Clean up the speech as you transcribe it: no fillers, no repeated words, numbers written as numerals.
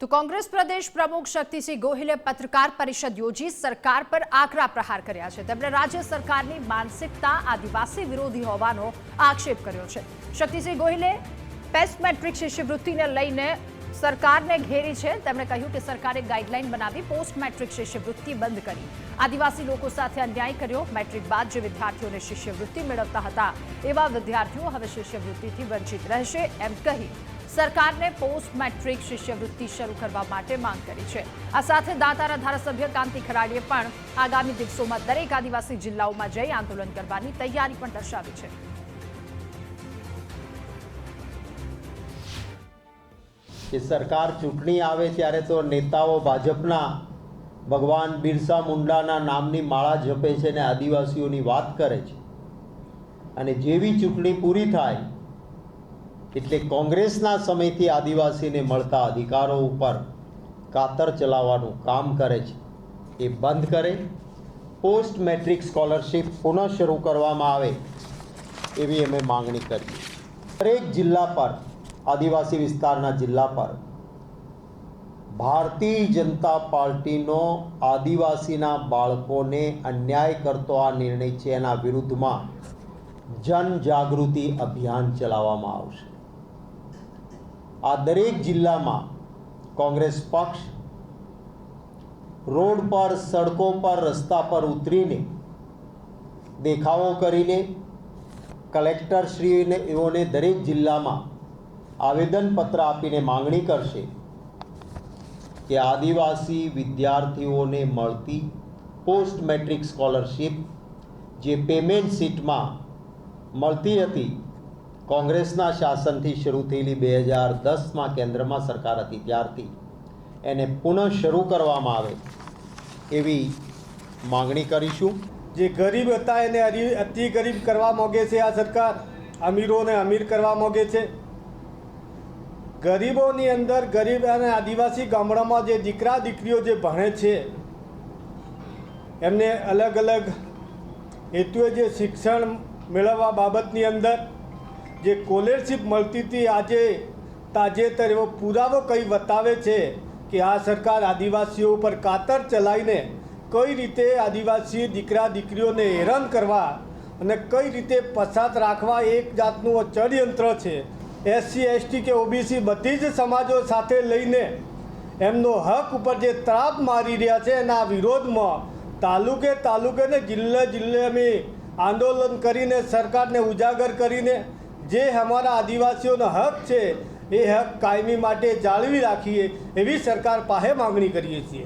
तो कांग्रेस प्रदेश प्रमुख शक्तिसिंह गोहिले पत्रकार परिषद योजी सरकार पर आकरा प्रहार कर्या छे। તેમણે રાજ્ય સરકારની માનસિકતા આદિવાસી વિરોધી હોવાનો આક્ષેપ કર્યો છે। શક્તિસિંહ ગોહિલે પેસ્ટ મેટ્રિક શિષ્યવૃત્તિને લઈને સરકારને ઘેરી છે। તેમણે કહ્યું કે સરકારે ગાઈડલાઈન બનાવી પોસ્ટ મેટ્રિક શિષ્યવૃત્તિ બંધ કરી, આદિવાસી લોકો સાથે અન્યાય કર્યો। મેટ્રિક બાદ જે વિદ્યાર્થીઓને શિષ્યવૃત્તિ મેળવતા હતા એવા વિદ્યાર્થીઓ હવે શિષ્યવૃત્તિથી વંચિત રહેશે એમ કહી સરકારને પોસ્ટ મેટ્રિક શિષ્યવૃત્તિ શરૂ કરવા માટે માંગ કરી છે। આ સાથે દાંતાના ધારાસભ્ય કાંતિ ખરાડીએ પણ આગામી દિવસોમાં દરેક આદિવાસી જિલ્લાઓમાં જઈ આંદોલન કરવાની તૈયારી પણ દર્શાવી છે। કે સરકાર ચૂંટણી આવે ત્યારે તો નેતાઓ ભાજપના ભગવાન બિરસા મુંડાના નામની માળા જપે છે અને આદિવાસીઓની વાત કરે છે, અને જેવી ચૂંટણી પૂરી થાય એટલે કોંગ્રેસના સમયથી આદિવાસીને મળતા અધિકારો ઉપર કાતર ચલાવવાનું કામ કરે છે એ બંધ કરે, પોસ્ટ મેટ્રિક સ્કોલરશિપ પુનઃ શરૂ કરવામાં આવે એવી અમે માંગણી કરી। દરેક જિલ્લા પર, આદિવાસી વિસ્તારના જિલ્લા પર ભારતીય જનતા પાર્ટીનો આદિવાસીના બાળકોને અન્યાય કરતો આ નિર્ણય છે, એના વિરુદ્ધમાં જનજાગૃતિ અભિયાન ચલાવવામાં આવશે। આ દરેક જિલ્લામાં કોંગ્રેસ પક્ષ રોડ પર, સડકો પર, રસ્તા પર ઉતરીને દેખાવો કરીને કલેક્ટરશ્રીઓને દરેક જિલ્લામાં આવેદનપત્ર આપીને માંગણી કરશે કે આદિવાસી વિદ્યાર્થીઓને મળતી પોસ્ટ મેટ્રિક સ્કોલરશિપ જે પેમેન્ટ સીટમાં મળતી હતી, કોંગ્રેસના શાસનથી શરૂ થયેલી 2010માં કેન્દ્રમાં સરકાર હતી ત્યારથી, એને પુનઃ શરૂ કરવામાં આવે એવી માંગણી કરીશું। જે ગરીબ હતા એને અતિ ગરીબ કરવા માગે છે આ સરકાર, અમીરોને અમીર કરવા માગે છે। ગરીબોની અંદર ગરીબ અને આદિવાસી ગામડામાં જે દીકરા દીકરીઓ જે ભણે છે એમને અલગ અલગ હેતુએ જે શિક્ષણ મેળવવા બાબતની અંદર જે સ્કોલરશિપ મળતી હતી, આજે તાજેતર એવો પુરાવો કઈ બતાવે છે કે આ સરકાર આદિવાસીઓ ઉપર કાતર ચલાવીને કઈ રીતે આદિવાસી દીકરા દીકરીઓને હેરાન કરવા અને કઈ રીતે પછાત રાખવા એક જાતનું ષડયંત્ર છે। SC ST કે OBC બધી જ સમાજો સાથે લઈને એમનો હક ઉપર જે ત્રાપ મારી રહ્યા છે એના વિરોધમાં તાલુકે ને જિલ્લે અમે આંદોલન કરીને સરકારને ઉજાગર કરીને જે અમારા આદિવાસીઓનો હક છે એ હક કાયમી માટે જાળવી રાખીએ એવી સરકાર પાસે માંગણી કરીએ છીએ।